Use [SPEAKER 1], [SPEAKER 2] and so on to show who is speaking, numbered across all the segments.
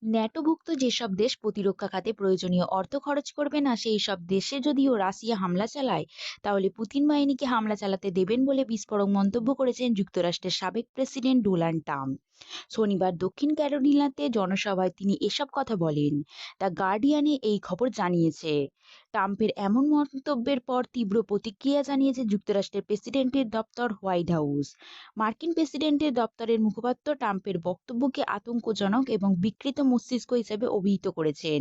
[SPEAKER 1] ন্যাটোভুক্ত যেসব দেশ প্রতিরক্ষা খাতে প্রয়োজনীয় অর্থ খরচ করবে না সেই সব দেশে যদিও রাশিয়া হামলা চালায়, তাহলে পুতিন বাহিনীকে হামলা চালাতে দেবেন বলে বিস্ফোরক মন্তব্য করেছেন যুক্তরাষ্ট্রের সাবেক প্রেসিডেন্ট ডোনাল্ড ট্রাম্প। শনিবার দক্ষিণ ক্যারোলিনাতে জনসভায় তিনি এসব কথা বলেন। দ্য গার্ডিয়ানে এই খবর জানিয়েছে। ট্রাম্পের এমন মন্তব্যের পর তীব্র প্রতিক্রিয়া জানিয়েছে যুক্তরাষ্ট্রের প্রেসিডেন্টের দপ্তর হোয়াইট হাউস। মার্কিন প্রেসিডেন্টের দপ্তরের মুখপাত্র ট্রাম্পের বক্তব্যকে আতঙ্কজনক এবং বিকৃত মস্তিষ্ক হিসেবে অভিহিত করেছেন।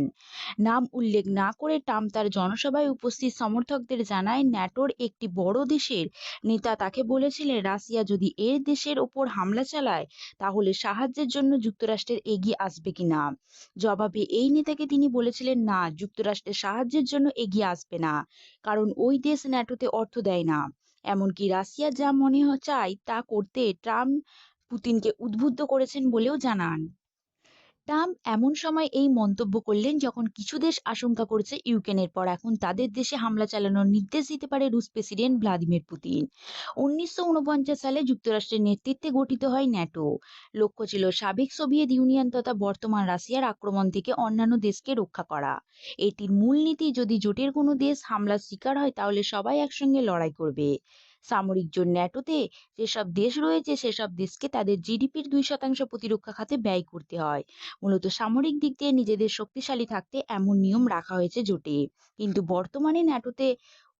[SPEAKER 1] নাম উল্লেখ না করে ট্রাম্প তার জনসভায় উপস্থিত সমর্থকদের জানায়, ন্যাটোর একটি বড় দেশের নেতা তাকে বলেছিলেন রাশিয়া যদি এর দেশের ওপর হামলা চালায় তাহলে সাহায্যের জন্য যুক্তরাষ্ট্রের এগিয়ে আসবে কিনা। জবাবে এই নেতাকে তিনি বলেছিলেন না, যুক্তরাষ্ট্রের সাহায্যের জন্য এগিয়ে আসবে না, কারণ ওই দেশ ন্যাটোতে অর্থ দেয় না। এমনকি রাশিয়া যা মনে চায় তা করতে ট্রাম্প পুতিনকে উদ্বুদ্ধ করেছেন বলেও জানান। ট্রাম্প এমন সময় এই মন্তব্য করলেন যখন কিছু দেশ আশঙ্কা করছে ইউক্রেনের পর এখন তাদের দেশে হামলা চালানোর নির্দেশ দিতে পারে রুশ প্রেসিডেন্ট ভ্লাদিমির পুতিন। 1949 সালে যুক্তরাষ্ট্রের নেতৃত্বে গঠিত হয় ন্যাটো। লক্ষ্য ছিল সাবেক সোভিয়েত ইউনিয়ন তথা বর্তমান রাশিয়ার আক্রমণ থেকে অন্যান্য দেশকে রক্ষা করা। এটির মূলনীতি, যদি জোটের কোনো দেশ হামলার শিকার হয় তাহলে সবাই একসঙ্গে লড়াই করবে। সামরিক জোট ন্যাটোতে যেসব দেশ রয়েছে সেসব দেশকে তাদের জিডিপির 2% প্রতিরক্ষা খাতে ব্যয় করতে হয়। মূলত সামরিক দিক দিয়ে নিজেদের শক্তিশালী থাকতে এমন নিয়ম রাখা হয়েছে জোটে। কিন্তু বর্তমানে ন্যাটোতে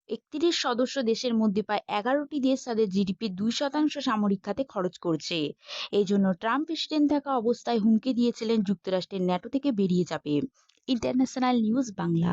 [SPEAKER 1] 31 সদস্য দেশের মধ্যে প্রায় 11টি দেশ তাদের জিডিপির 2% সামরিক খাতে খরচ করছে। এই জন্য ট্রাম্প প্রেসিডেন্ট থাকা অবস্থায় হুমকি দিয়েছিলেন যুক্তরাষ্ট্রের ন্যাটো থেকে বেরিয়ে যাবে। International news Bangla.